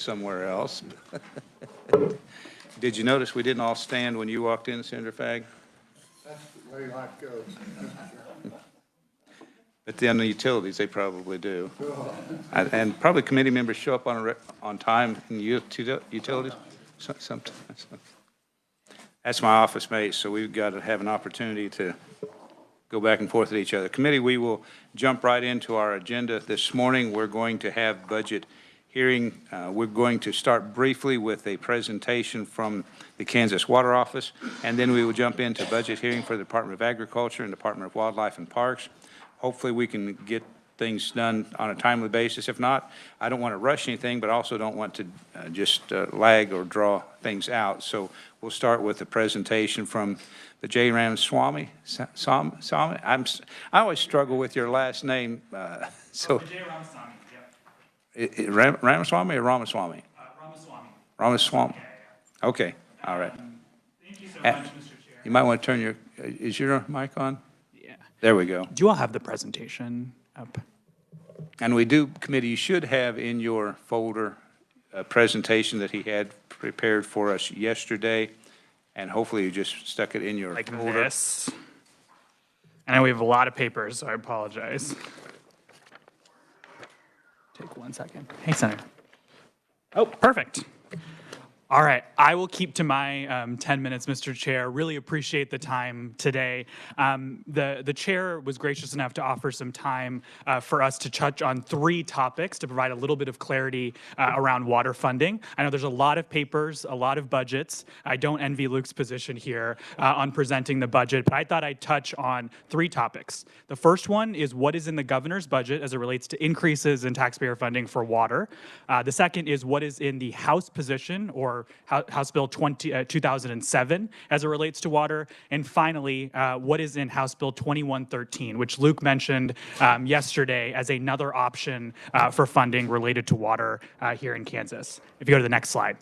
somewhere else. Did you notice we didn't all stand when you walked in, Senator Fagg? That's the way life goes. But then the utilities, they probably do. And probably committee members show up on time in utilities sometimes. That's my office mate, so we've got to have an opportunity to go back and forth with each other. Committee, we will jump right into our agenda this morning. We're going to have budget hearing. We're going to start briefly with a presentation from the Kansas Water Office, and then we will jump into budget hearing for the Department of Agriculture and Department of Wildlife and Parks. Hopefully we can get things done on a timely basis. If not, I don't want to rush anything, but also don't want to just lag or draw things out. So we'll start with the presentation from the J. Ramaswamy. I always struggle with your last name. So J. Ramaswamy, yep. Ramaswamy or Ramaswamy? Ramaswamy. Ramaswamy. Yeah, yeah. Okay, all right. Thank you so much, Mr. Chair. You might want to turn is your mic on? Yeah. There we go. Do you all have the presentation up? And we do, committee, you should have in your folder a presentation that he had prepared for us yesterday, and hopefully you just stuck it in your Like folder. this. I know we have a lot of papers, so I apologize. Take 1 second. Hey, Senator. Oh, perfect. All right, I will keep to my 10 minutes, Mr. Chair. Really appreciate the time today. The chair was gracious enough to offer some time for us to touch on 3 topics to provide a little bit of clarity around water funding. I know there's a lot of papers, a lot of budgets. I don't envy Luke's position here on presenting the budget, but I thought I'd touch on 3 topics. The first one is what is in the governor's budget as it relates to increases in taxpayer funding for water. The second is what is in the House position or House Bill 2007 as it relates to water. And finally, what is in House Bill 2113, which Luke mentioned yesterday as another option for funding related to water here in Kansas. If you go to the next slide.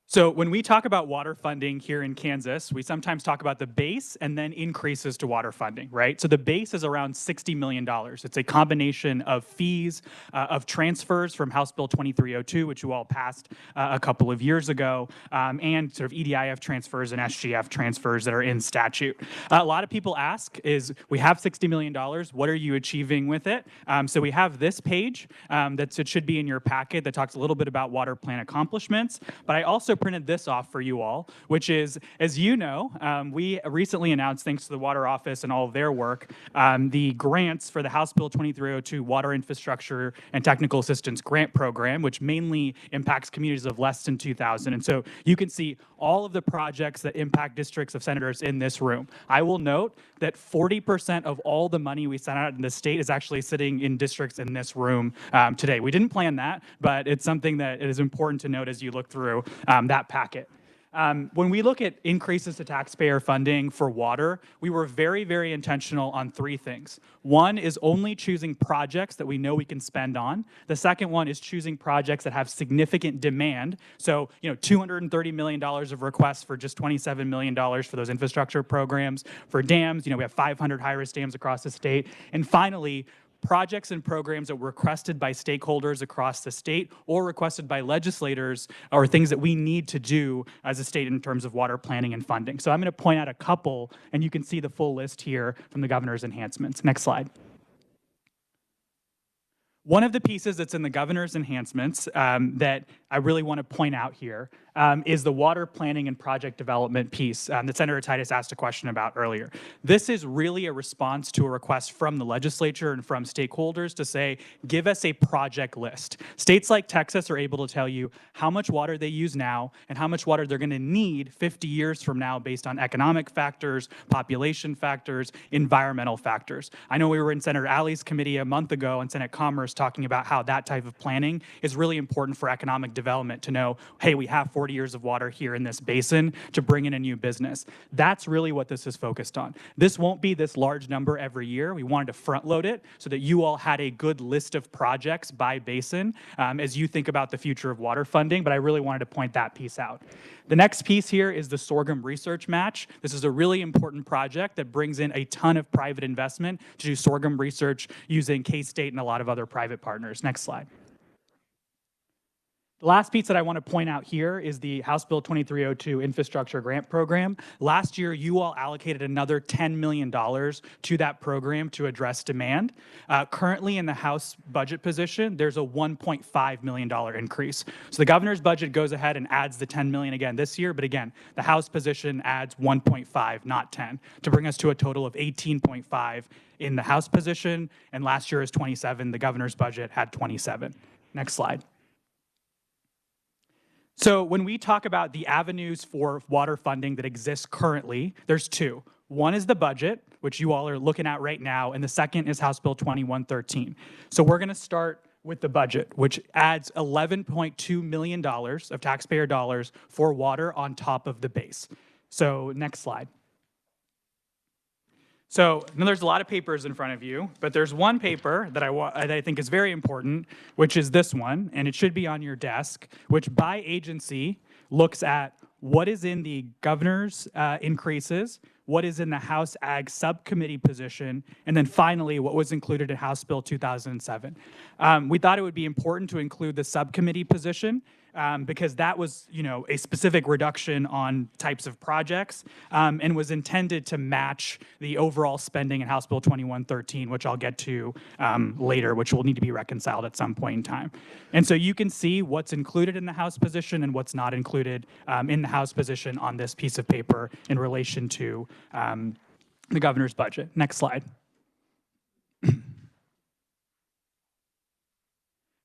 So when we talk about water funding here in Kansas, we sometimes talk about the base and then increases to water funding, right? So the base is around $60 million. It's a combination of fees, of transfers from House Bill 2302, which you all passed a couple of years ago, and sort of EDIF transfers and SGF transfers that are in statute. A lot of people ask is, we have $60 million, what are you achieving with it? So we have this page it should be in your packet that talks a little bit about water plan accomplishments, but I also printed this off for you all, which is, as you know, we recently announced, thanks to the Water Office and all of their work, the grants for the House Bill 2302 Water Infrastructure and Technical Assistance Grant Program, which mainly impacts communities of less than 2,000. And so you can see all of the projects that impact districts of senators in this room. I will note that 40% of all the money we sent out in the state is actually sitting in districts in this room today. We didn't plan that, but it's something that is important to note as you look through that packet. When we look at increases to taxpayer funding for water, we were very, very intentional on 3 things. One is only choosing projects that we know we can spend on. The second one is choosing projects that have significant demand. So, $230 million of requests for just $27 million for those infrastructure programs. For dams, we have 500 high-risk dams across the state. And finally, projects and programs that were requested by stakeholders across the state or requested by legislators or things that we need to do as a state in terms of water planning and funding. So I'm going to point out a couple, and you can see the full list here from the governor's enhancements. Next slide. One of the pieces that's in the governor's enhancements that I really want to point out here is the water planning and project development piece that Senator Titus asked a question about earlier. This is really a response to a request from the legislature and from stakeholders to say, give us a project list. States like Texas are able to tell you how much water they use now and how much water they're going to need 50 years from now based on economic factors, population factors, environmental factors. I know we were in Senator Alley's committee a month ago on Senate Commerce talking about how that type of planning is really important for economic development to know, hey, we have 40 years of water here in this basin to bring in a new business. That's really what this is focused on. This won't be this large number every year. We wanted to front load it so that you all had a good list of projects by basin as you think about the future of water funding, but I really wanted to point that piece out. The next piece here is the sorghum research match. This is a really important project that brings in a ton of private investment to do sorghum research using K-State and a lot of other private private partners. Next slide. The last piece that I want to point out here is the House Bill 2302 Infrastructure Grant Program. Last year, you all allocated another $10 million to that program to address demand. Currently in the House budget position, there's a $1.5 million increase. So the governor's budget goes ahead and adds the $10 million again this year, but again, the House position adds 1.5, not 10, to bring us to a total of 18.5 in the House position, and last year is 27. The governor's budget had 27. Next slide. So when we talk about the avenues for water funding that exist currently, there's two. One is the budget, which you all are looking at right now, and the second is House Bill 2113. So we're going to start with the budget, which adds $11.2 million of taxpayer dollars for water on top of the base. So next slide. So now there's a lot of papers in front of you, but there's one paper that I think is very important, which is this one, and it should be on your desk, which by agency looks at what is in the governor's increases, what is in the House Ag Subcommittee position, and then finally what was included in House Bill 2007. We thought it would be important to include the subcommittee position because that was, a specific reduction on types of projects and was intended to match the overall spending in House Bill 2113, which I'll get to later, which will need to be reconciled at some point in time. And so you can see what's included in the House position and what's not included in the House position on this piece of paper in relation to the governor's budget. Next slide.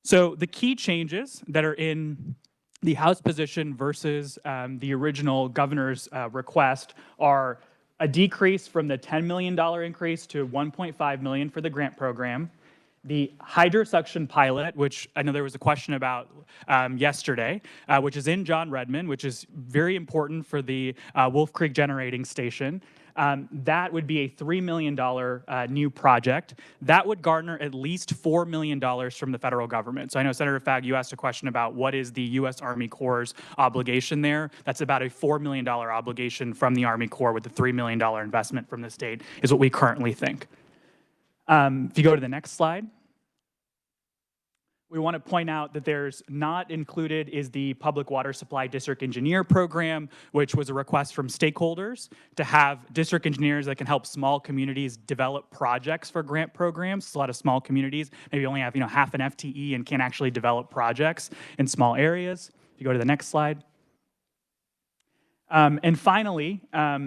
So the key changes that are in the House position versus the original governor's request are a decrease from the $10 million increase to $1.5 million for the grant program, the hydrosuction pilot, which I know there was a question about yesterday, which is in John Redmond, which is very important for the Wolf Creek Generating Station. That would be a $3 million new project. That would garner at least $4 million from the federal government. So I know, Senator Fagg, you asked a question about what is the U.S. Army Corps' obligation there. That's about a $4 million obligation from the Army Corps with a $3 million investment from the state is what we currently think. If you go to the next slide. We want to point out that there's not included is the Public Water Supply District Engineer Program, which was a request from stakeholders to have district engineers that can help small communities develop projects for grant programs. So a lot of small communities maybe only have half an FTE and can't actually develop projects in small areas. If you go to the next slide. And finally,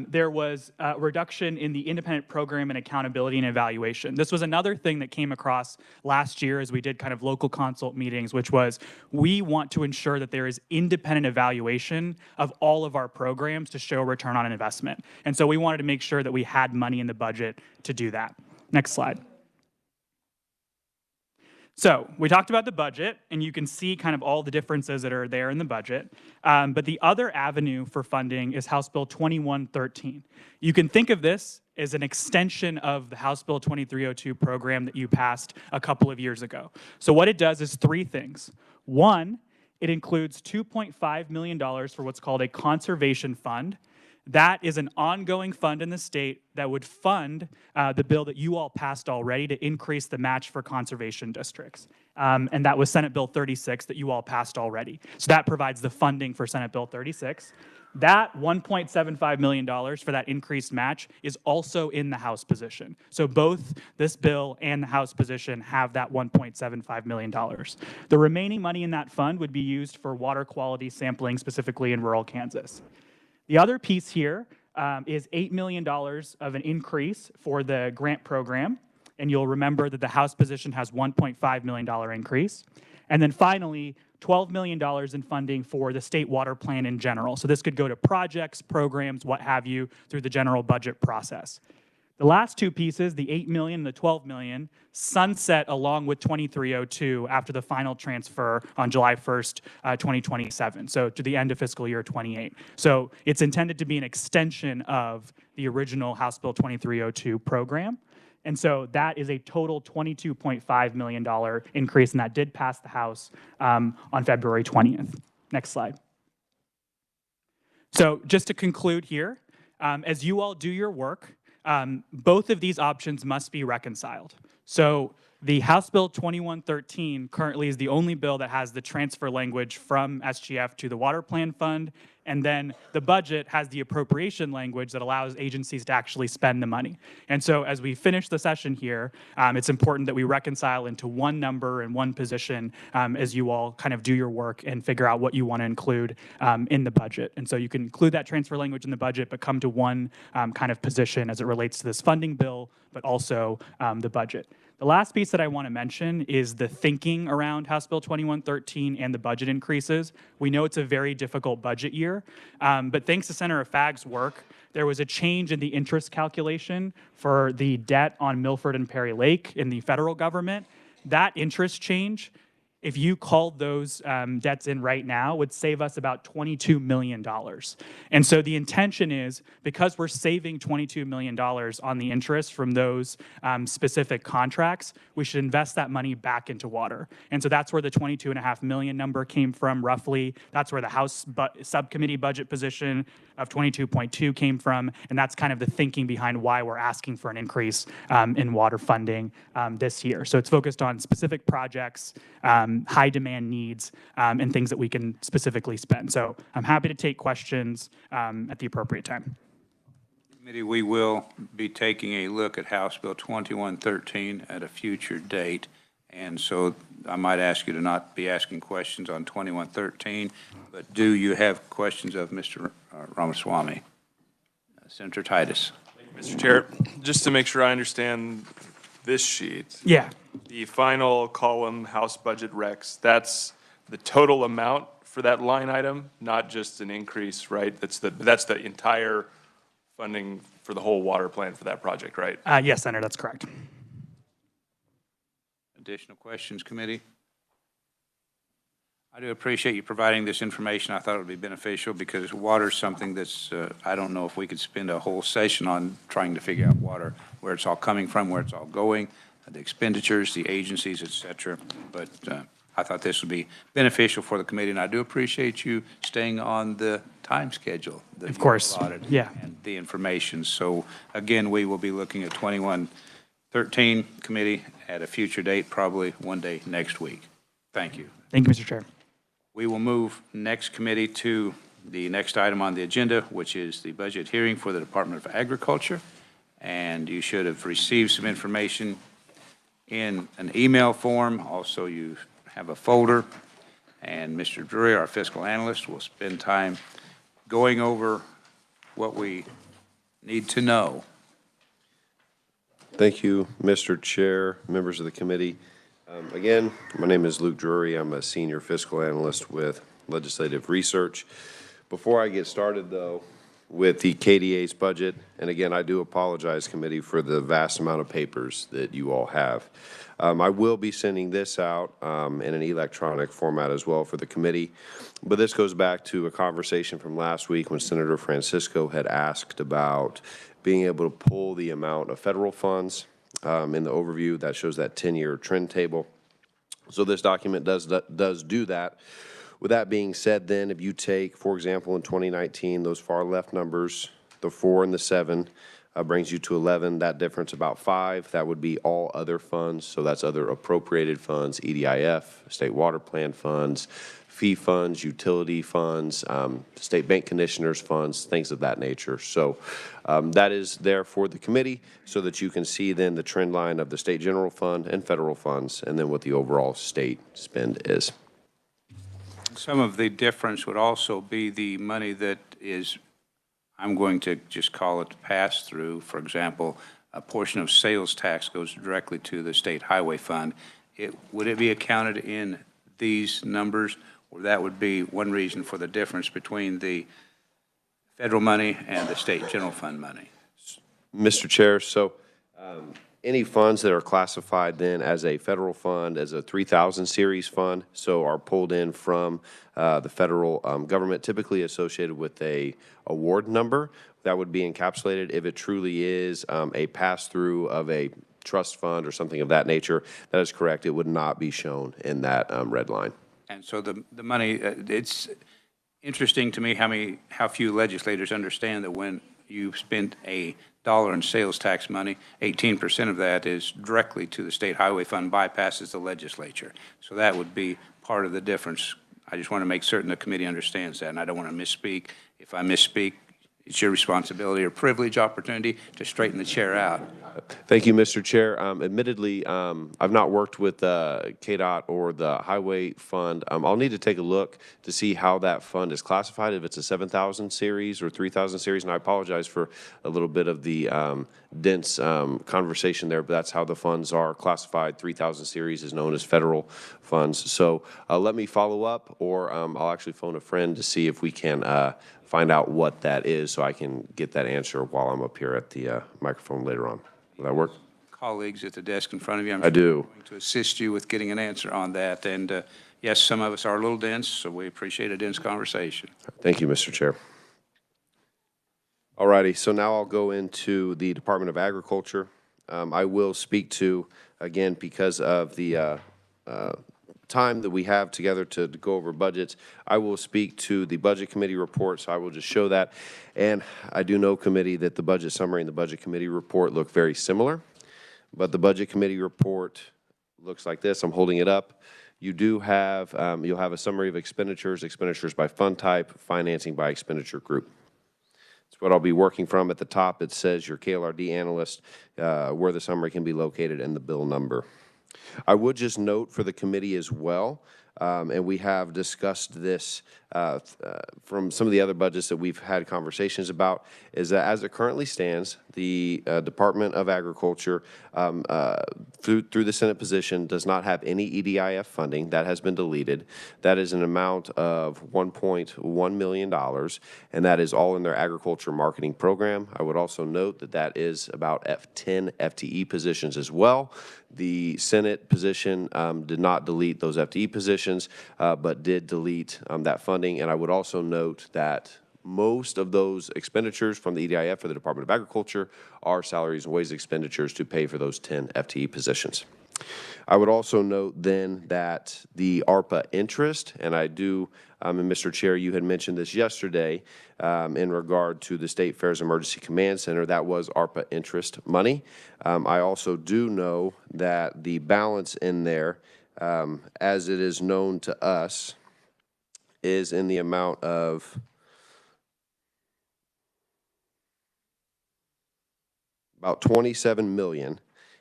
there was a reduction in the independent program and accountability and evaluation. This was another thing that came across last year as we did kind of local consult meetings, which was we want to ensure that there is independent evaluation of all of our programs to show return on an investment. And so we wanted to make sure that we had money in the budget to do that. Next slide. So we talked about the budget, and you can see kind of all the differences that are there in the budget. But the other avenue for funding is House Bill 2113. You can think of this as an extension of the House Bill 2302 program that you passed a couple of years ago. So what it does is three things. One, it includes $2.5 million for what's called a conservation fund. That is an ongoing fund in the state that would fund the bill that you all passed already to increase the match for conservation districts. And that was Senate Bill 36 that you all passed already. So that provides the funding for Senate Bill 36. That $1.75 million for that increased match is also in the House position. So both this bill and the House position have that $1.75 million. The remaining money in that fund would be used for water quality sampling, specifically in rural Kansas. The other piece here is $8 million of an increase for the grant program. And you'll remember that the House position has $1.5 million increase. And then finally, $12 million in funding for the state water plan in general. So this could go to projects, programs, what have you, through the general budget process. The last two pieces, the $8 million and the $12 million, sunset along with 2302 after the final transfer on July 1st, 2027, so to the end of fiscal year 28. So it's intended to be an extension of the original House Bill 2302 program. And so that is a total $22.5 million increase, and that did pass the House on February 20th. Next slide. So just to conclude here, as you all do your work, both of these options must be reconciled. So The House Bill 2113 currently is the only bill that has the transfer language from SGF to the Water Plan Fund, and then the budget has the appropriation language that allows agencies to actually spend the money. And so as we finish the session here, it's important that we reconcile into one number and one position as you all kind of do your work and figure out what you want to include in the budget. And so you can include that transfer language in the budget, but come to one kind of position as it relates to this funding bill, but also the budget. The last piece that I want to mention is the thinking around House Bill 2113 and the budget increases. We know it's a very difficult budget year, but thanks to Senator Fagg's work, there was a change in the interest calculation for the debt on Milford and Perry Lake in the federal government. That interest change, if you called those debts in right now, would save us about $22 million. And so the intention is, because we're saving $22 million on the interest from those specific contracts, we should invest that money back into water. And so that's where the $22.5 million number came from, roughly. That's where the House subcommittee budget position of 22.2 came from, and that's kind of the thinking behind why we're asking for an increase in water funding this year. So it's focused on specific projects, high demand needs, and things that we can specifically spend. So I'm happy to take questions at the appropriate time. Committee, we will be taking a look at House Bill 2113 at a future date. And so I might ask you to not be asking questions on 2113, but do you have questions of Mr. Ramaswamy? Senator Titus. Mr. Chair, just to make sure I understand this sheet. Yeah. The final column, House Budget Recs, that's the total amount for that line item, not just an increase, right? That's the entire funding for the whole water plan for that project, right? Yes, Senator, that's correct. Additional questions, committee? I do appreciate you providing this information. I thought it would be beneficial because water is something that's, I don't know if we could spend a whole session on trying to figure out water, where it's all coming from, where it's all going, the expenditures, the agencies, et cetera. But I thought this would be beneficial for the committee, and I do appreciate you staying on the time schedule that of course. allotted, yeah, and the information. So again, we will be looking at 2113 committee at a future date, probably one day next week. Thank you. Thank you, Mr. Chair. We will move next committee to the next item on the agenda, which is the budget hearing for the Department of Agriculture. And you should have received some information in an email form. Also, you have a folder. And Mr. Drury, our fiscal analyst, will spend time going over what we need to know. Thank you, Mr. Chair, members of the committee. Again, my name is Luke Drury. I'm a senior fiscal analyst with Legislative Research. Before I get started, though, with the KDA's budget, and again, I do apologize, committee, for the vast amount of papers that you all have. I will be sending this out in an electronic format as well for the committee, but this goes back to a conversation from last week when Senator Francisco had asked about being able to pull the amount of federal funds in the overview that shows that 10-year trend table. So this document does do that. With that being said, then, if you take, for example, in 2019, those far left numbers, the 4 and the 7, brings you to 11. That difference about 5. That would be all other funds. So that's other appropriated funds, EDIF, state water plan funds, fee funds, utility funds, state bank commissioners funds, things of that nature. So that is there for the committee so that you can see then the trend line of the state general fund and federal funds and then what the overall state spend is. Some of the difference would also be the money that is, I'm going to just call it pass-through. For example, a portion of sales tax goes directly to the state highway fund. Would it be accounted in these numbers, or that would be one reason for the difference between the federal money and the state general fund money? Mr. Chair, so any funds that are classified then as a federal fund, as a 3000 series fund, so are pulled in from the federal government, typically associated with a award number, that would be encapsulated. If it truly is a pass-through of a trust fund or something of that nature, that is correct. It would not be shown in that red line. And so the money, it's interesting to me how few legislators understand that when you spend a dollar in sales tax money. 18% of that is directly to the state highway fund, bypasses the legislature. So that would be part of the difference. I just want to make certain the committee understands that, and I don't want to misspeak. If I misspeak, it's your responsibility or privilege opportunity to straighten the chair out. Thank you, Mr. Chair. Admittedly, I've not worked with KDOT or the Highway Fund. I'll need to take a look to see how that fund is classified, if it's a 7,000 series or 3,000 series, and I apologize for a little bit of the dense conversation there, but that's how the funds are classified. 3,000 series is known as federal funds. So let me follow up, or I'll actually phone a friend to see if we can find out what that is so I can get that answer while I'm up here at the microphone later on. Will that work? Colleagues at the desk in front of you, I'm I do. going to assist you with getting an answer on that. And yes, some of us are a little dense, so we appreciate a dense conversation. Thank you, Mr. Chair. All righty, so now I'll go into the Department of Agriculture. I will speak to, again, because of the time that we have together to go over budgets, I will speak to the Budget Committee report, so I will just show that. And I do know, committee, that the budget summary and the Budget Committee report look very similar, but the Budget Committee report looks like this. I'm holding it up. You do have, you'll have a summary of expenditures, expenditures by fund type, financing by expenditure group. It's what I'll be working from. At the top, it says your KLRD analyst, where the summary can be located, and the bill number. I would just note for the committee as well, and we have discussed this from some of the other budgets that we've had conversations about, is that as it currently stands, the Department of Agriculture, through the Senate position, does not have any EDIF funding. That has been deleted. That is an amount of $1.1 million, and that is all in their agriculture marketing program. I would also note that that is about 10 FTE positions as well. The Senate position did not delete those FTE positions, but did delete that funding. And I would also note that most of those expenditures from the EDIF for the Department of Agriculture are salaries and wage expenditures to pay for those 10 FTE positions. I would also note then that the ARPA interest, and I do, and Mr. Chair, you had mentioned this yesterday in regard to the State Fairs Emergency Command Center, that was ARPA interest money. I also do know that the balance in there, as it is known to us, is in the amount of about $27 million,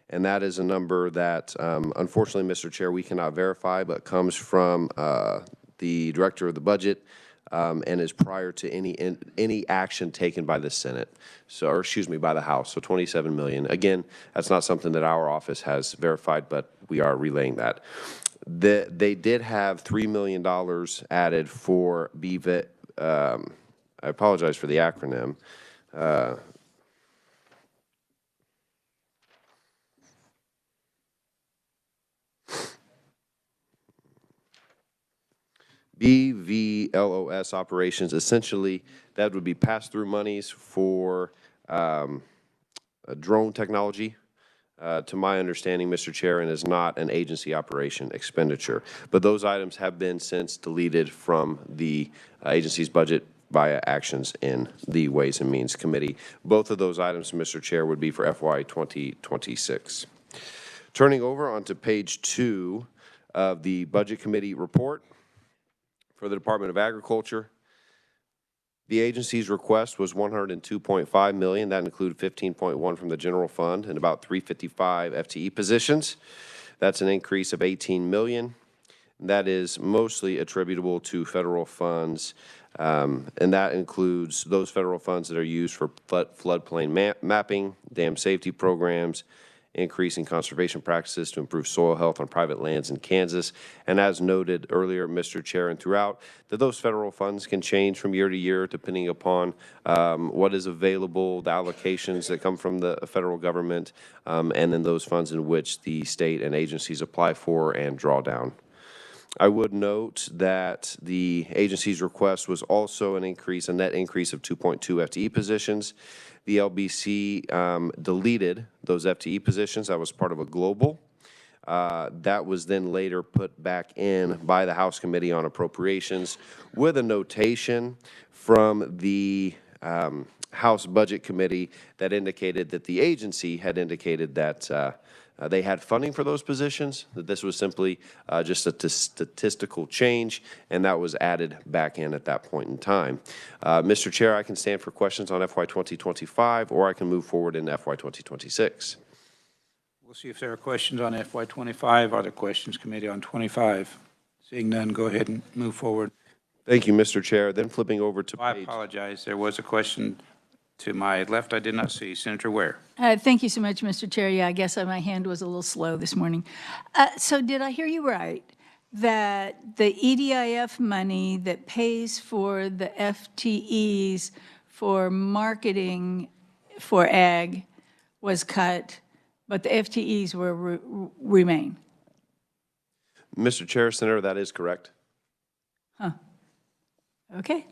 and that is a number that, unfortunately, Mr. Chair, we cannot verify, but comes from the Director of the Budget and is prior to any action taken by the Senate, so, or excuse me, by the House. So $27 million. Again, that's not something that our office has verified, but we are relaying that. They did have $3 million added for BVIT. I apologize for the acronym. BVLOS operations. Essentially, that would be pass-through monies for drone technology. To my understanding, Mr. Chair, and is not an agency operation expenditure. But those items have been since deleted from the agency's budget via actions in the Ways and Means Committee. Both of those items, Mr. Chair, would be for FY 2026. Turning over onto page 2 of the Budget Committee report for the Department of Agriculture. The agency's request was $102.5 million. That included $15.1 from the general fund and about 355 FTE positions. That's an increase of $18 million. That is mostly attributable to federal funds, and that includes those federal funds that are used for floodplain mapping, dam safety programs, increasing conservation practices to improve soil health on private lands in Kansas. And as noted earlier, Mr. Chair, and throughout, that those federal funds can change from year to year depending upon what is available, the allocations that come from the federal government, and then those funds in which the state and agencies apply for and draw down. I would note that the agency's request was also an increase, a net increase of 2.2 FTE positions. The LBC deleted those FTE positions. That was part of a global. That was then later put back in by the House Committee on Appropriations with a notation from the House Budget Committee that indicated that the agency had indicated that they had funding for those positions, that this was simply just a statistical change, and that was added back in at that point in time. Mr. Chair, I can stand for questions on FY 2025, or I can move forward in FY 2026. We'll see if there are questions on FY '25. Are there questions, committee, on '25? Seeing none, go ahead and move forward. Thank you, Mr. Chair. Then flipping over to I page. apologize. There was a question to my left I did not see. Senator Ware. Thank you so much, Mr. Chair. Yeah, I guess my hand was a little slow this morning. So did I hear you right, that the EDIF money that pays for the FTEs for marketing for ag was cut, but the FTEs will remain? Mr. Chair, Senator, that is correct. Okay.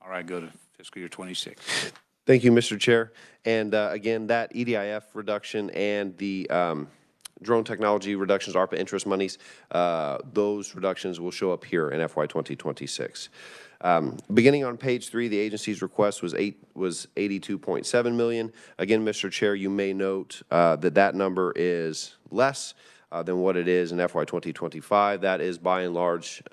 All right, go to fiscal year '26. Thank you, Mr. Chair. And again, that EDIF reduction and the drone technology reductions, ARPA interest monies, those reductions will show up here in FY 2026. Beginning on page 3, the agency's request was 82.7 million. Again, Mr. Chair, you may note that number is less than what it is in FY 2025. That is by and large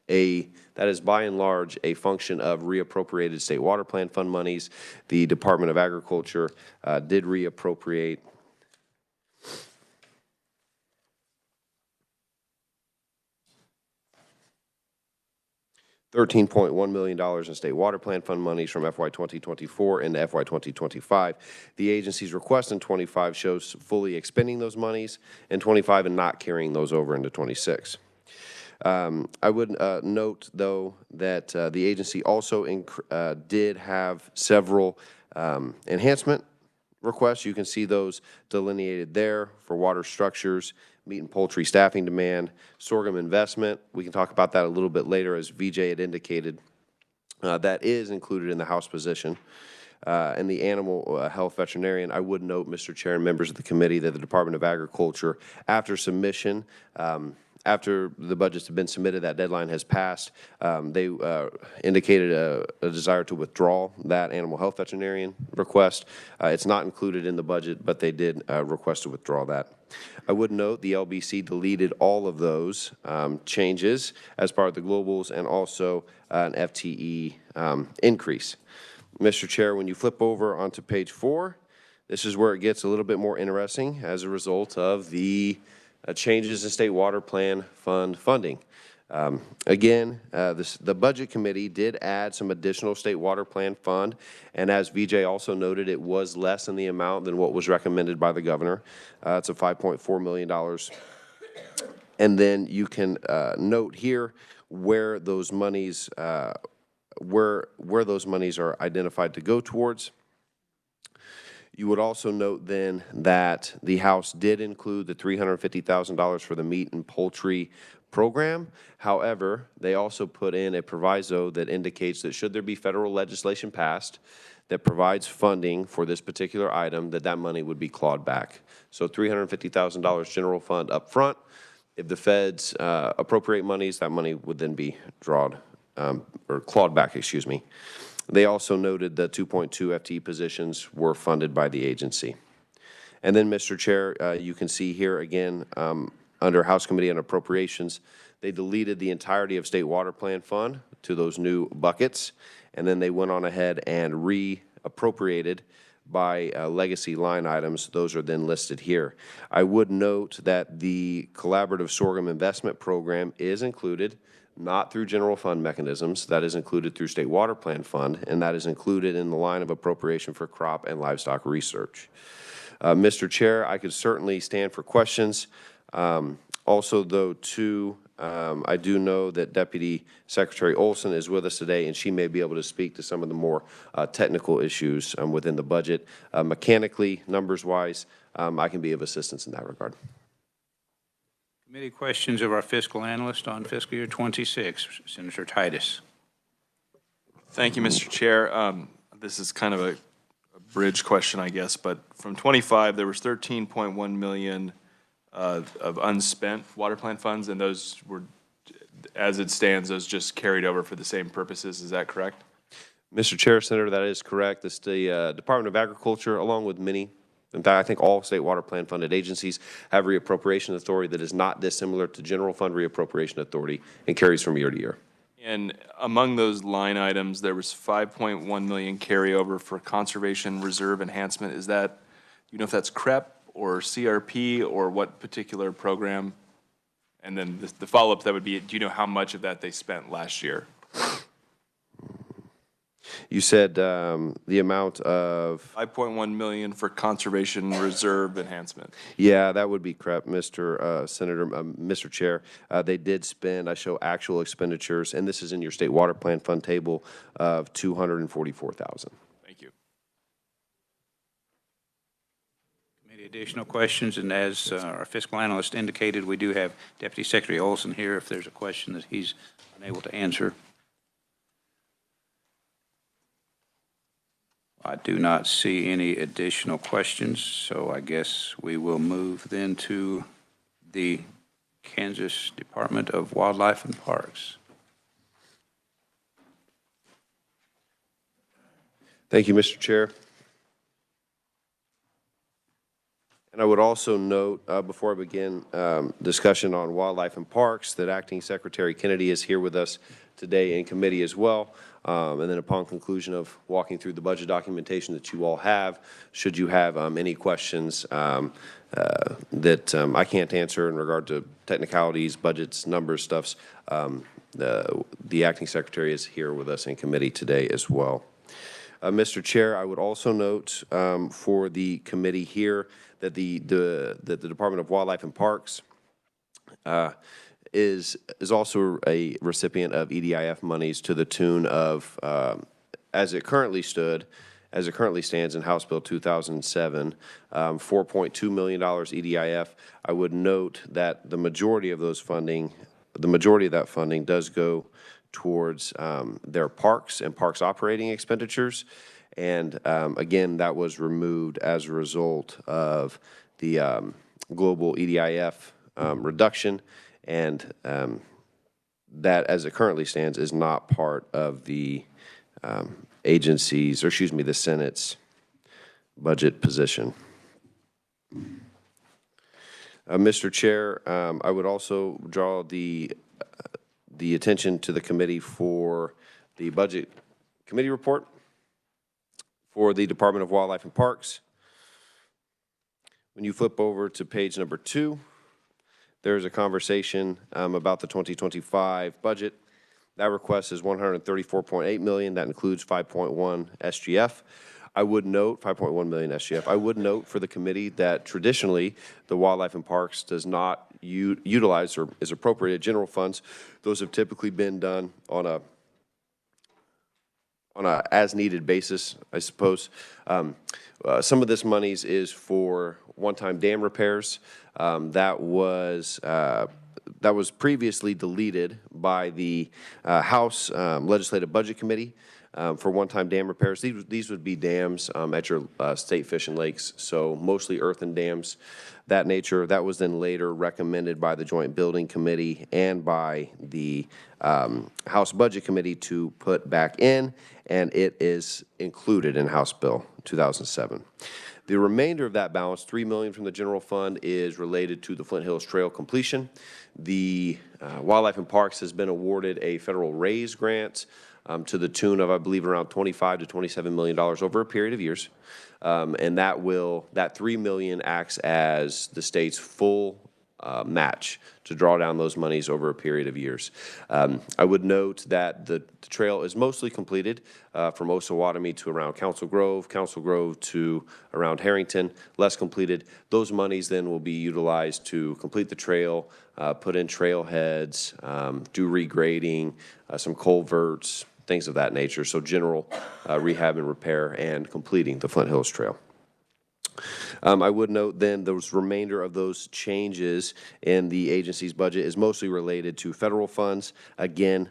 a function of reappropriated state water plan fund monies. The Department of Agriculture did reappropriate $13.1 million in state water plan fund monies from FY 2024 into FY 2025. The agency's request in 25 shows fully expending those monies in 25 and not carrying those over into 26. I would note, though, that the agency also did have several enhancement requests. You can see those delineated there for water structures, meat and poultry staffing demand, sorghum investment. We can talk about that a little bit later, as VJ had indicated. That is included in the House position. And the animal health veterinarian, I would note, Mr. Chair and members of the committee, that the Department of Agriculture, after submission, after the budgets have been submitted, that deadline has passed, they indicated a desire to withdraw that animal health veterinarian request. It's not included in the budget, but they did request to withdraw that. I would note the LBC deleted all of those changes as part of the globals and also an FTE increase. Mr. Chair, when you flip over onto page 4, this is where it gets a little bit more interesting as a result of the changes in state water plan fund funding. Again, the Budget Committee did add some additional state water plan fund, and as VJ also noted, it was less in the amount than what was recommended by the governor. It's a $5.4 million. And then you can note here where those monies where those monies are identified to go towards. You would also note then that the House did include the $350,000 for the meat and poultry program. However, they also put in a proviso that indicates that should there be federal legislation passed that provides funding for this particular item, that money would be clawed back. So $350,000 general fund up front. If the feds appropriate monies, that money would then be drawn or clawed back, excuse me. They also noted the 2.2 FTE positions were funded by the agency. And then, Mr. Chair, you can see here again, under House Committee on Appropriations, they deleted the entirety of State Water Plan Fund to those new buckets, and then they went on ahead and reappropriated by legacy line items. Those are then listed here. I would note that the Collaborative Sorghum Investment Program is included, not through general fund mechanisms. That is included through State Water Plan Fund, and that is included in the line of appropriation for crop and livestock research. Mr. Chair, I could certainly stand for questions. Also, though, too, I do know that Deputy Secretary Olson is with us today, and she may be able to speak to some of the more technical issues within the budget. Mechanically, numbers-wise, I can be of assistance in that regard. Committee questions of our fiscal analyst on fiscal year '26. Senator Titus. Thank you, Mr. Chair. This is kind of a bridge question, I guess, but from 25, there was 13.1 million of unspent water plant funds, and those were as it stands, those just carried over for the same purposes. Is that correct? Mr. Chair, Senator, that is correct. The Department of Agriculture, along with many, in fact, I think all state water plan funded agencies have reappropriation authority that is not dissimilar to general fund reappropriation authority and carries from year to year. And among those line items, there was 5.1 million carryover for conservation reserve enhancement. Is that, you know if that's CREP or CRP or what particular program? And then the follow-up to that would be, do you know how much of that they spent last year? You said the amount of, 5.1 million for conservation reserve enhancement. yeah, that would be correct, Mr. Senator, Mr. Chair. They did spend, I show actual expenditures, and this is in your state water plan fund table, of $244,000. Thank you. Any additional questions? And as our fiscal analyst indicated, we do have Deputy Secretary Olson here if there's a question that he's unable to answer. I do not see any additional questions, so I guess we will move then to the Kansas Department of Wildlife and Parks. Thank you, Mr. Chair. And I would also note, before I begin discussion on wildlife and parks, that Acting Secretary Kennedy is here with us today in committee as well. And then upon conclusion of walking through the budget documentation that you all have, should you have any questions that I can't answer in regard to technicalities, budgets, numbers, stuffs, the Acting Secretary is here with us in committee today as well. Mr. Chair, I would also note for the committee here that the Department of Wildlife and Parks is also a recipient of EDIF monies to the tune of, as it currently stands in House Bill 2007, $4.2 million EDIF. I would note that the majority of that funding does go towards their parks and parks operating expenditures. And again, that was removed as a result of the global EDIF reduction, and that, as it currently stands, is not part of the agency's, or excuse me, the Senate's budget position. Mr. Chair, I would also draw the attention to the committee for the Budget Committee report for the Department of Wildlife and Parks. When you flip over to page number 2, there's a conversation about the 2025 budget. That request is $134.8 million. That includes 5.1 SGF. I would note 5.1 million SGF. I would note for the committee that traditionally the Wildlife and Parks does not utilize or is appropriated general funds. Those have typically been done on a as-needed basis, I suppose. Some of this monies is for one-time dam repairs. That was previously deleted by the House Legislative Budget Committee for one-time dam repairs. These would be dams at your state fish and lakes, so mostly earthen dams, that nature. That was then later recommended by the Joint Building Committee and by the House Budget Committee to put back in, and it is included in House Bill 2007. The remainder of that balance, $3 million from the general fund, is related to the Flint Hills Trail completion. The Wildlife and Parks has been awarded a federal raise grant to the tune of, I believe, around $25 to $27 million over a period of years. And that $3 million acts as the state's full match to draw down those monies over a period of years. I would note that the trail is mostly completed from Osawatomie to around Council Grove to around Harrington, less completed. Those monies then will be utilized to complete the trail, put in trailheads, do regrading, some culverts, things of that nature. So general rehab and repair and completing the Flint Hills Trail. I would note then the remainder of those changes in the agency's budget is mostly related to federal funds. Again,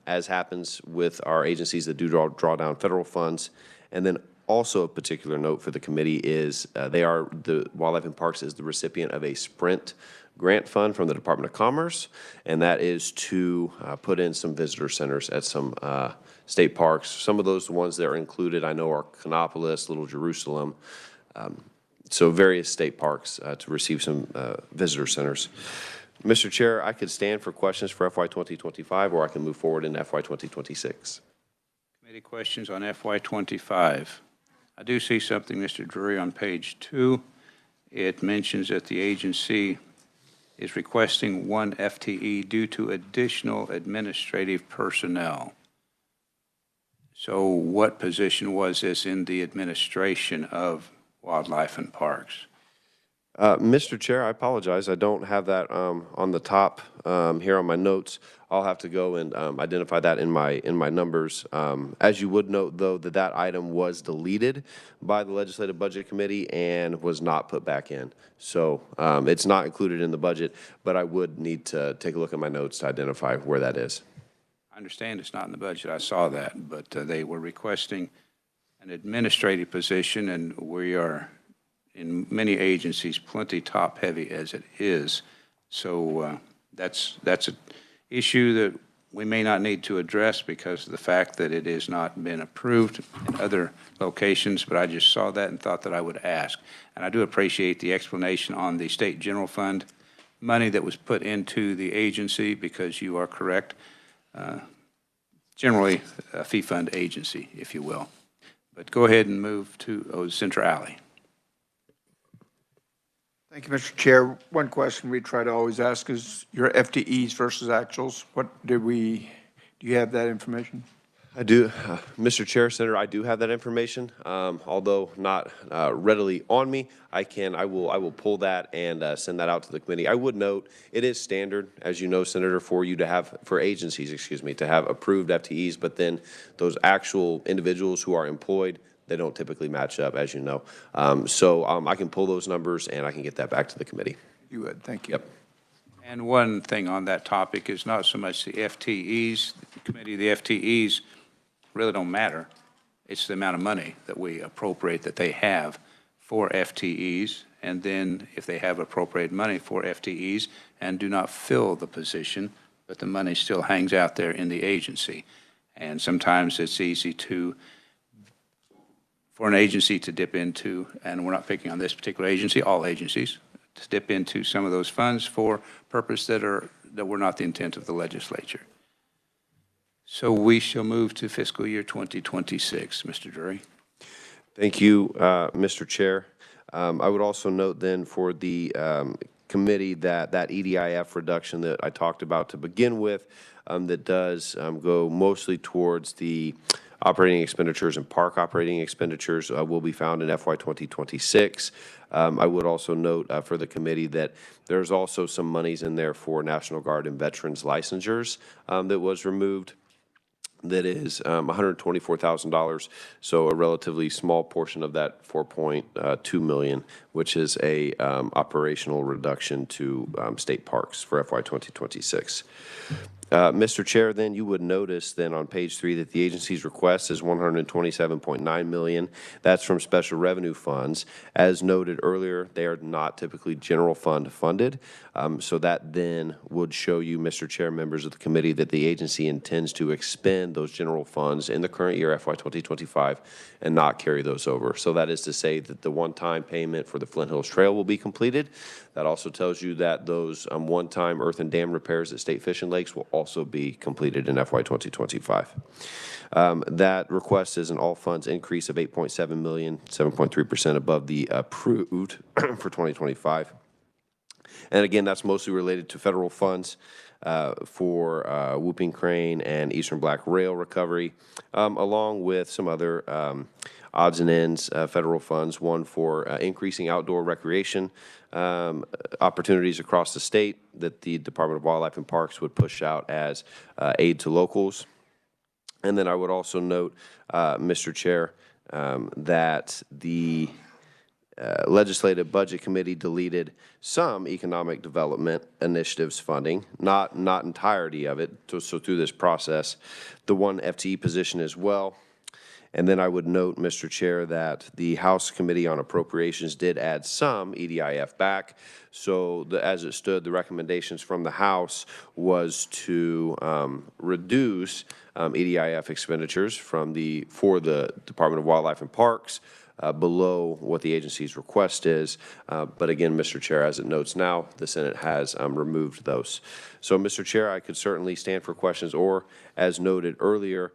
as happens with our agencies that do draw down federal funds. And then also a particular note for the committee is the Wildlife and Parks is the recipient of a Sprint grant fund from the Department of Commerce, and that is to put in some visitor centers at some state parks. Some of those ones that are included, I know, are Canopolis, Little Jerusalem, so various state parks to receive some visitor centers. Mr. Chair, I could stand for questions for FY 2025, or I can move forward in FY 2026. Committee questions on FY '25. I do see something, Mr. Drury, on page 2. It mentions that the agency is requesting 1 FTE due to additional administrative personnel. So what position was this in the administration of Wildlife and Parks? Mr. Chair, I apologize. I don't have that on the top here on my notes. I'll have to go and identify that in my numbers. As you would note, though, that item was deleted by the Legislative Budget Committee and was not put back in. So it's not included in the budget, but I would need to take a look at my notes to identify where that is. I understand it's not in the budget. I saw that, but they were requesting an administrative position, and we are, in many agencies, plenty top-heavy as it is. So that's an issue that we may not need to address because of the fact that it has not been approved in other locations, but I just saw that and thought that I would ask. And I do appreciate the explanation on the State General Fund money that was put into the agency, because you are correct. Generally, a fee fund agency, if you will. But go ahead and move to Central Alley. Thank you, Mr. Chair. One question we try to always ask is your FTEs versus actuals. Do you have that information? I do, Mr. Chair, Senator, I do have that information, although not readily on me. I will pull that and send that out to the committee. I would note it is standard, as you know, Senator, for agencies, to have approved FTEs, but then those actual individuals who are employed, they don't typically match up, as you know. So I can pull those numbers and I can get that back to the committee. You would, thank you. Yep. And one thing on that topic is not so much the FTEs, the FTEs really don't matter. It's the amount of money that we appropriate that they have for FTEs, and then if they have appropriated money for FTEs and do not fill the position, but the money still hangs out there in the agency. And sometimes it's easy for an agency to dip into, and we're not picking on this particular agency, all agencies, to dip into some of those funds for purposes that were not the intent of the legislature. So we shall move to fiscal year 2026. Mr. Drury. Thank you, Mr. Chair. I would also note then for the committee that EDIF reduction that I talked about to begin with, that does go mostly towards the operating expenditures and park operating expenditures will be found in FY 2026. I would also note for the committee that there's also some monies in there for National Guard and Veterans licensures that was removed. That is $124,000, so a relatively small portion of that $4.2 million, which is a operational reduction to state parks for FY 2026. Mr. Chair, then you would notice then on page 3 that the agency's request is $127.9 million. That's from special revenue funds. As noted earlier, they are not typically general fund funded. So that then would show you, Mr. Chair, members of the committee, that the agency intends to expend those general funds in the current year, FY 2025, and not carry those over. So that is to say that the one-time payment for the Flint Hills Trail will be completed. That also tells you that those one-time earth and dam repairs at State Fish and Lakes will also be completed in FY 2025. That request is an all funds increase of $8.7 million, 7.3% above the approved for 2025. And again, that's mostly related to federal funds for Whooping Crane and Eastern Black Rail recovery, along with some other odds and ends federal funds, one for increasing outdoor recreation opportunities across the state that the Department of Wildlife and Parks would push out as aid to locals. And then I would also note, Mr. Chair, that the Legislative Budget Committee deleted some economic development initiatives funding, not entirety of it, so through this process, the one FTE position as well. And then I would note, Mr. Chair, that the House Committee on Appropriations did add some EDIF back. So as it stood, the recommendations from the House was to reduce EDIF expenditures for the Department of Wildlife and Parks below what the agency's request is. But again, Mr. Chair, as it notes now, the Senate has removed those. So, Mr. Chair, I could certainly stand for questions, or as noted earlier,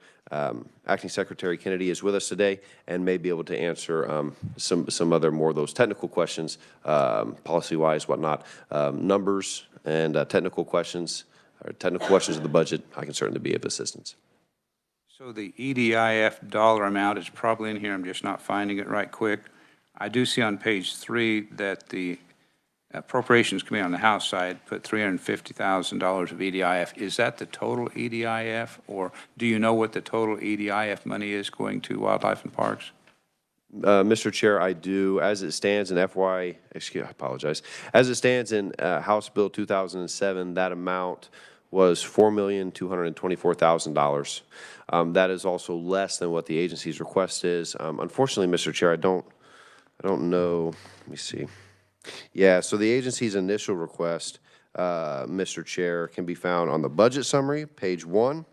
Acting Secretary Kennedy is with us today and may be able to answer some other more of those technical questions, policy-wise, whatnot, numbers and technical questions of the budget. I can certainly be of assistance. So the EDIF dollar amount is probably in here, I'm just not finding it right quick. I do see on page 3 that the Appropriations Committee on the House side put $350,000 of EDIF. Is that the total EDIF, or do you know what the total EDIF money is going to Wildlife and Parks? Mr. Chair, I do. As it stands in As it stands in House Bill 2007, that amount was $4,224,000. That is also less than what the agency's request is. Unfortunately, Mr. Chair, I don't know. Let me see. Yeah, so the agency's initial request, Mr. Chair, can be found on the budget summary, page 1.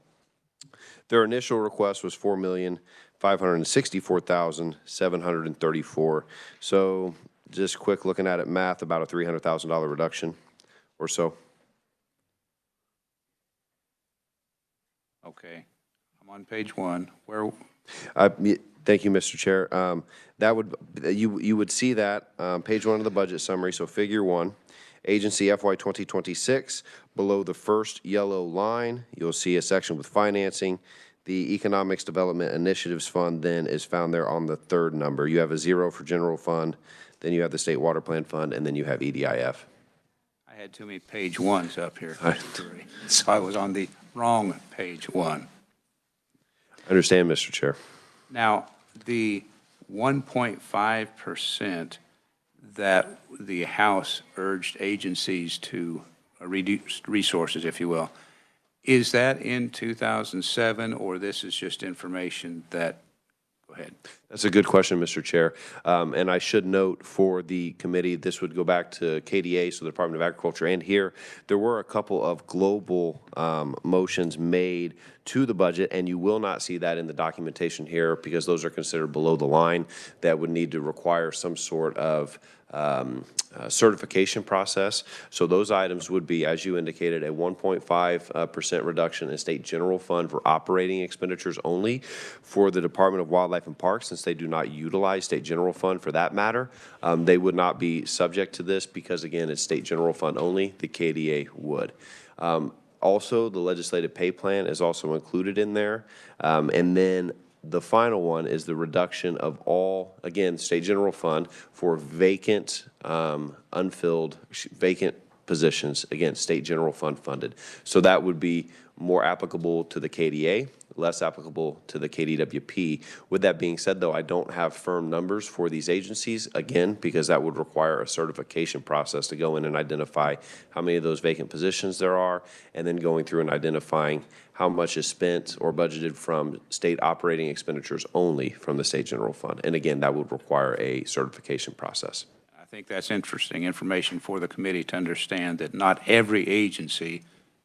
Their initial request was $4,564,734. So just quick looking at it, math, about a $300,000 reduction or so. Okay, I'm on page 1. Where? Thank you, Mr. Chair. You would see that page 1 of the budget summary. So figure 1, agency FY 2026. Below the first yellow line, you'll see a section with financing. The Economics Development Initiatives Fund then is found there on the third number. You have a 0 for general fund, then you have the State Water Plan Fund, and then you have EDIF. I had too many page 1s up here. So I was on the wrong page 1. I understand, Mr. Chair. Now, the 1.5% that the House urged agencies to reduce resources, if you will, is that in 2007, or this is just information that, go ahead. That's a good question, Mr. Chair. And I should note for the committee, this would go back to KDA, so the Department of Agriculture, and here, there were a couple of global motions made to the budget, and you will not see that in the documentation here because those are considered below the line that would need to require some sort of certification process. So those items would be, as you indicated, a 1.5% reduction in state general fund for operating expenditures only. For the Department of Wildlife and Parks, since they do not utilize state general fund for that matter, they would not be subject to this because, again, it's state general fund only. The KDA would. Also, the legislative pay plan is also included in there. And then the final one is the reduction of all, again, state general fund for vacant, unfilled, vacant positions, again, state general fund funded. So that would be more applicable to the KDA, less applicable to the KDWP. With that being said, though, I don't have firm numbers for these agencies, again, because that would require a certification process to go in and identify how many of those vacant positions there are, and then going through and identifying how much is spent or budgeted from state operating expenditures only from the state general fund. And again, that would require a certification process. I think that's interesting information for the committee to understand that not every agency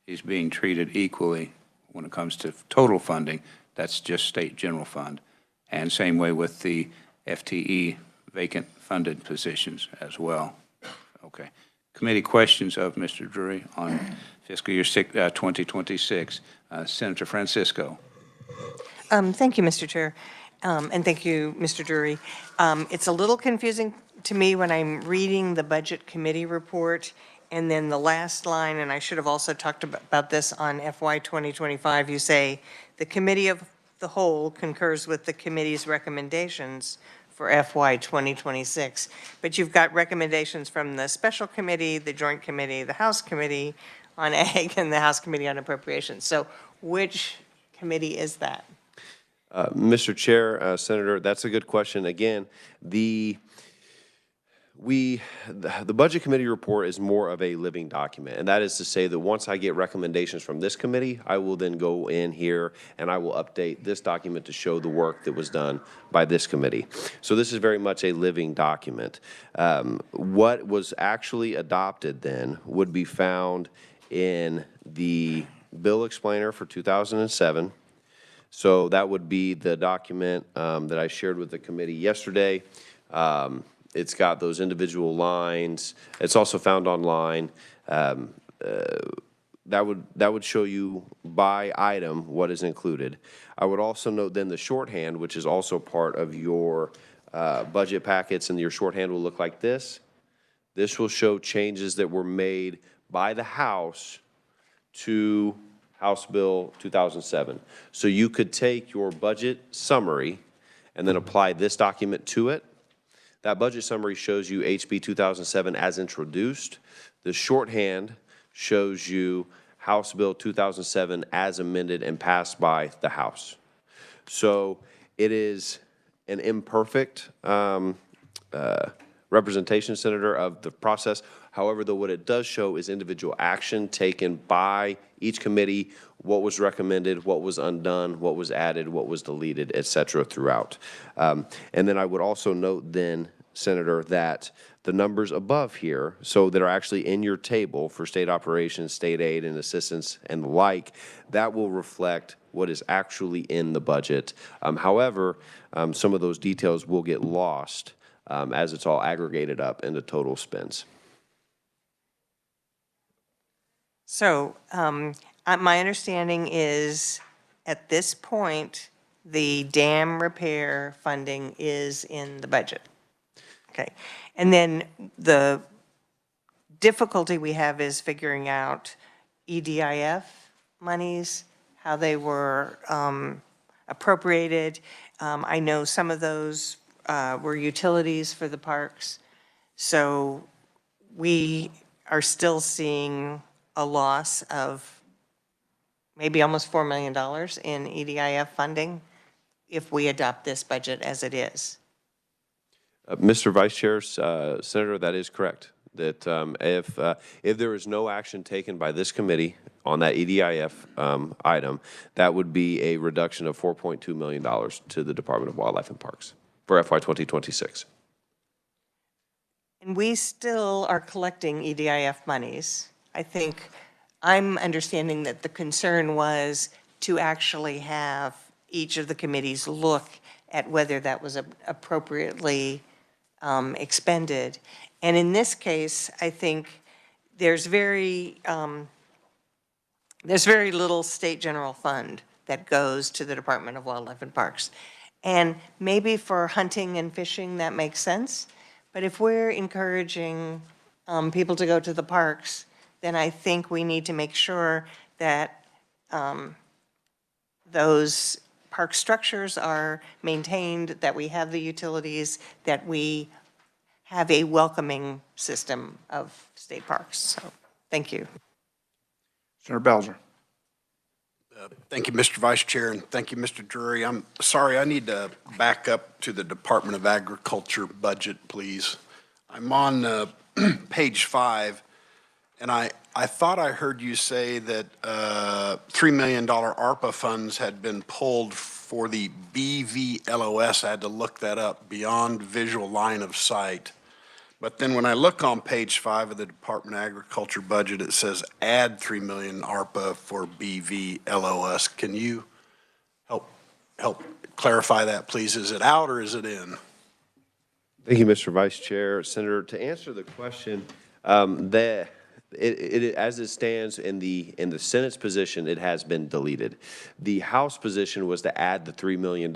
is being treated equally when it comes to total funding. That's just state general fund. And same way with the FTE vacant funded positions as well. Okay. Committee questions of Mr. Drury on fiscal year 2026. Senator Francisco. Thank you, Mr. Chair. And thank you, Mr. Drury. It's a little confusing to me when I'm reading the Budget Committee report and then the last line, and I should have also talked about this on FY 2025, you say, the Committee of the Whole concurs with the committee's recommendations for FY 2026. But you've got recommendations from the Special Committee, the Joint Committee, the House Committee on Ag, and the House Committee on Appropriations. So which committee is that? Mr. Chair, Senator, that's a good question. Again, the Budget Committee report is more of a living document, and that is to say that once I get recommendations from this committee, I will then go in here and I will update this document to show the work that was done by this committee. So this is very much a living document. What was actually adopted then would be found in the bill explainer for 2007. So that would be the document that I shared with the committee yesterday. It's got those individual lines. It's also found online. That would show you by item what is included. I would also note then the shorthand, which is also part of your budget packets, and your shorthand will look like this. This will show changes that were made by the House to House Bill 2007. So you could take your budget summary and then apply this document to it. That budget summary shows you HB 2007 as introduced. The shorthand shows you House Bill 2007 as amended and passed by the House. So it is an imperfect representation, Senator, of the process. However, though, what it does show is individual action taken by each committee, what was recommended, what was undone, what was added, what was deleted, et cetera, throughout. And then I would also note then, Senator, that the numbers above here, so that are actually in your table for state operations, state aid and assistance and the like, that will reflect what is actually in the budget. However, some of those details will get lost as it's all aggregated up into total spends. So my understanding is, at this point, the dam repair funding is in the budget. Okay. And then the difficulty we have is figuring out EDIF monies, how they were appropriated. I know some of those were utilities for the parks. So we are still seeing a loss of maybe almost $4 million in EDIF funding if we adopt this budget as it is. Mr. Vice Chair, Senator, that is correct. That if there is no action taken by this committee on that EDIF item, that would be a reduction of $4.2 million to the Department of Wildlife and Parks for FY 2026. And we still are collecting EDIF monies. I think I'm understanding that the concern was to actually have each of the committees look at whether that was appropriately expended. And in this case, I think there's very little state general fund that goes to the Department of Wildlife and Parks. And maybe for hunting and fishing, that makes sense. But if we're encouraging people to go to the parks, then I think we need to make sure that those park structures are maintained, that we have the utilities, that we have a welcoming system of state parks. So, thank you. Senator Bowser. Thank you, Mr. Vice Chair, and thank you, Mr. Drury. I'm sorry, I need to back up to the Department of Agriculture budget, please. I'm on page 5, and I thought I heard you say that $3 million ARPA funds had been pulled for the BVLOS. I had to look that up, Beyond Visual Line of Sight. But then when I look on page 5 of the Department of Agriculture budget, it says add $3 million ARPA for BVLOS. Can you help clarify that, please? Is it out or is it in? Thank you, Mr. Vice Chair. Senator, to answer the question, as it stands in the Senate's position, it has been deleted. The House position was to add the $3 million,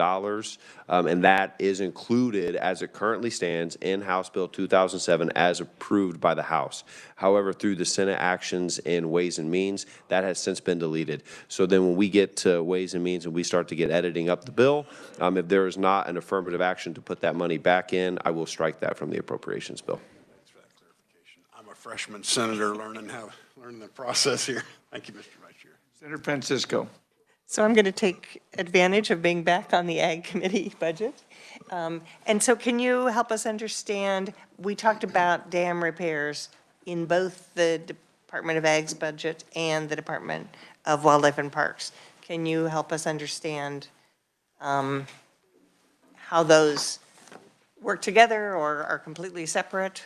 and that is included as it currently stands in House Bill 2007 as approved by the House. However, through the Senate actions in Ways and Means, that has since been deleted. So then when we get to Ways and Means and we start to get editing up the bill, if there is not an affirmative action to put that money back in, I will strike that from the appropriations bill. Freshman senator learning the process here. Thank you, Mr. Vice Chair. Senator Francisco. So I'm going to take advantage of being back on the Ag Committee budget. And so can you help us understand, we talked about dam repairs in both the Department of Ag's budget and the Department of Wildlife and Parks. Can you help us understand how those work together or are completely separate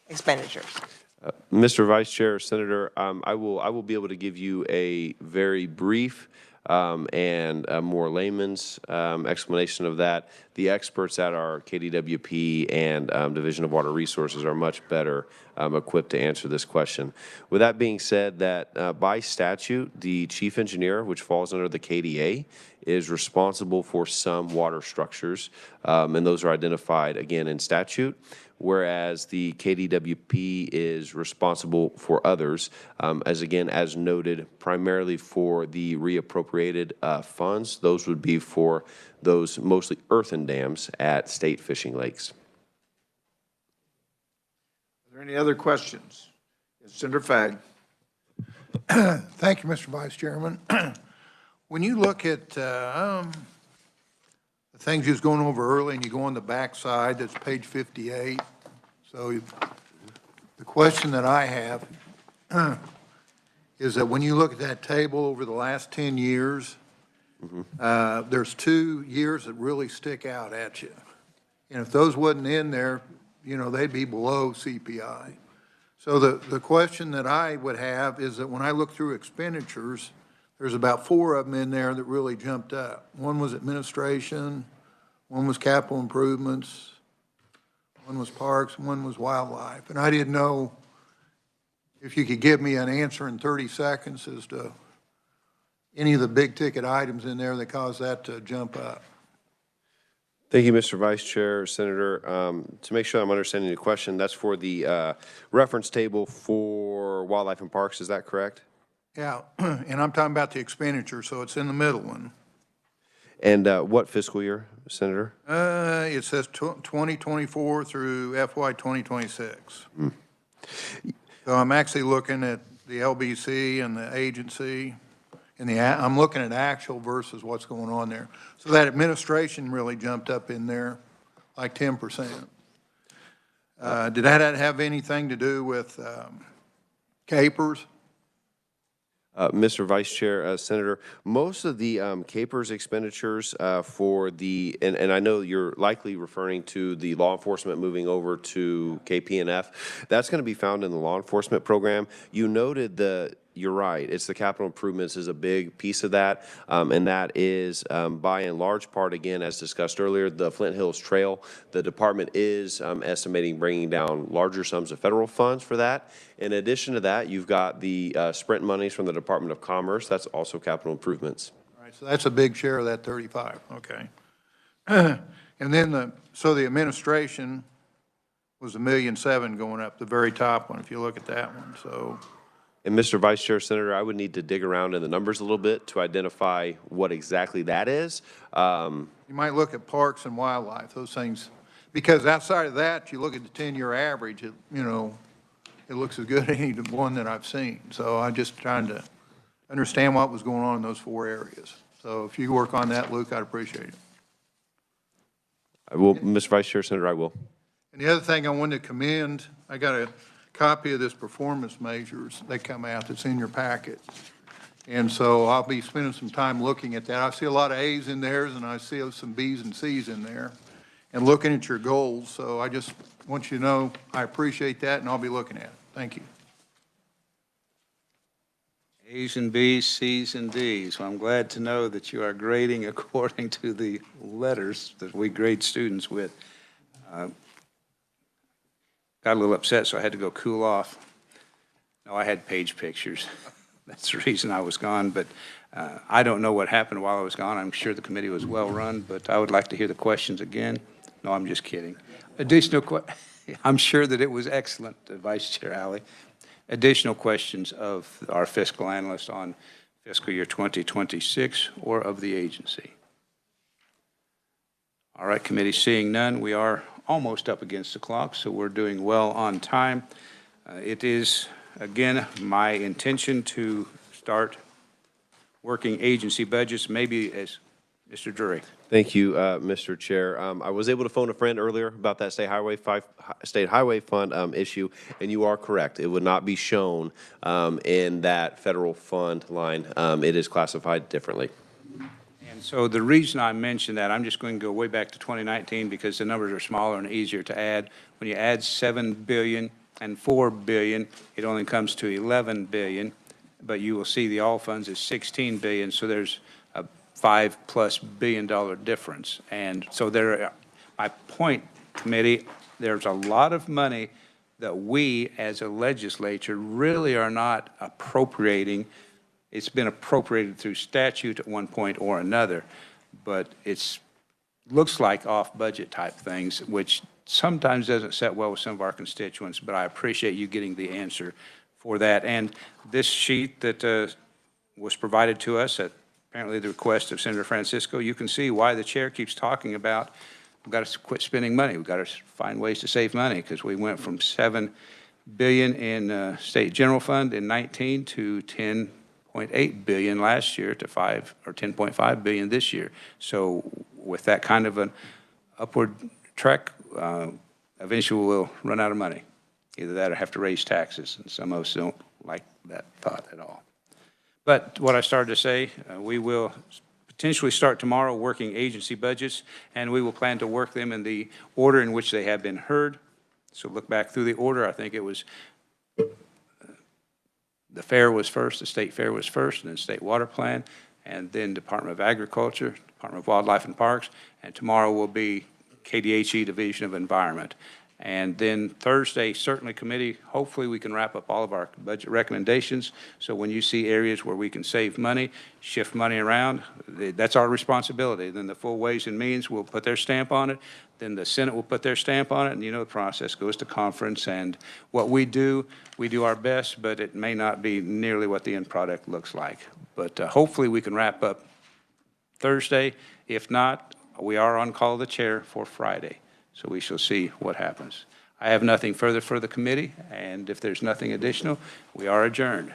expenditures? Mr. Vice Chair, Senator, I will be able to give you a very brief and a more layman's explanation of that. The experts at our KDWP and Division of Water Resources are much better equipped to answer this question. With that being said, that by statute, the chief engineer, which falls under the KDA, is responsible for some water structures, and those are identified again in statute, whereas the KDWP is responsible for others, as noted, primarily for the reappropriated funds. Those would be for those mostly earthen dams at state fishing lakes. Are there any other questions? Yes, Senator Fagg. Thank you, Mr. Vice Chairman. When you look at the things you was going over early and you go on the back side, that's page 58. So the question that I have is that when you look at that table over the last 10 years, there's 2 years that really stick out at you. And if those wasn't in there, you know, they'd be below CPI. So the question that I would have is that when I look through expenditures, there's about 4 of them in there that really jumped up. One was administration, one was capital improvements, one was parks, and one was wildlife. And I didn't know if you could give me an answer in 30 seconds as to any of the big ticket items in there that caused that to jump up. Thank you, Mr. Vice Chair, Senator. To make sure I'm understanding the question, that's for the reference table for wildlife and parks, is that correct? Yeah, and I'm talking about the expenditure, so it's in the middle one. And what fiscal year, Senator? It says 2024 through FY 2026. So I'm actually looking at the LBC and the agency, and I'm looking at actual versus what's going on there. So that administration really jumped up in there, like 10%. Did that have anything to do with capers? Mr. Vice Chair, Senator, most of the CAPERS expenditures for the, and I know you're likely referring to the law enforcement moving over to KP&F, that's going to be found in the law enforcement program. You noted you're right, it's the capital improvements is a big piece of that, and that is by and large part, again, as discussed earlier, the Flint Hills Trail. The department is estimating bringing down larger sums of federal funds for that. In addition to that, you've got the Sprint monies from the Department of Commerce. That's also capital improvements. All right, so that's a big share of that 35, okay. And then so the administration was $1.7 million going up, the very top one, if you look at that one, so. And Mr. Vice Chair, Senator, I would need to dig around in the numbers a little bit to identify what exactly that is. You might look at parks and wildlife, those things, because outside of that, you look at the 10-year average, it looks as good as any one that I've seen. So I'm just trying to understand what was going on in those 4 areas. So if you work on that, Luke, I'd appreciate it. I will, Mr. Vice Chair, Senator, I will. And the other thing I wanted to commend, I got a copy of this performance measures that come out that's in your packet. And so I'll be spending some time looking at that. I see a lot of A's in there, and I see some B's and C's in there, and looking at your goals. So I just want you to know I appreciate that, and I'll be looking at it. Thank you. A's and B's, C's and D's. Well, I'm glad to know that you are grading according to the letters that we grade students with. Got a little upset, so I had to go cool off. No, I had page pictures. That's the reason I was gone, but I don't know what happened while I was gone. I'm sure the committee was well-run, but I would like to hear the questions again. No, I'm just kidding. I'm sure that it was excellent, Vice Chair Alley. Additional questions of our fiscal analyst on fiscal year 2026 or of the agency? All right, committee, seeing none, we are almost up against the clock, so we're doing well on time. It is, again, my intention to start working agency budgets, maybe as Mr. Drury. Thank you, Mr. Chair. I was able to phone a friend earlier about that State Highway Fund issue, and you are correct. It would not be shown in that federal fund line. It is classified differently. And so the reason I mentioned that, I'm just going to go way back to 2019 because the numbers are smaller and easier to add. When you add 7 billion and 4 billion, it only comes to 11 billion, but you will see the all funds is 16 billion, so there's a $5+ billion difference. And so my point, committee, there's a lot of money that we as a legislature really are not appropriating. It's been appropriated through statute at one point or another, but it's looks like off-budget type things, which sometimes doesn't set well with some of our constituents, but I appreciate you getting the answer for that. And this sheet that was provided to us at apparently the request of Senator Francisco, you can see why the chair keeps talking about we've got to quit spending money. We've got to find ways to save money because we went from $7 billion in state general fund in 19 to $10.8 billion last year to $10.5 billion this year. So with that kind of an upward trek, eventually we'll run out of money. Either that or have to raise taxes, and some of us don't like that thought at all. But what I started to say, we will potentially start tomorrow working agency budgets, and we will plan to work them in the order in which they have been heard. So look back through the order. I think it was the fair was first, the state fair was first, and then state water plan, and then Department of Agriculture, Department of Wildlife and Parks, and tomorrow will be KDHE Division of Environment. And then Thursday, certainly committee, hopefully we can wrap up all of our budget recommendations. So when you see areas where we can save money, shift money around, that's our responsibility. Then the full Ways and Means will put their stamp on it. Then the Senate will put their stamp on it. And you know the process goes to conference. And what we do our best, but it may not be nearly what the end product looks like. But hopefully we can wrap up Thursday. If not, we are on call of the chair for Friday. So we shall see what happens. I have nothing further for the committee, and if there's nothing additional, we are adjourned.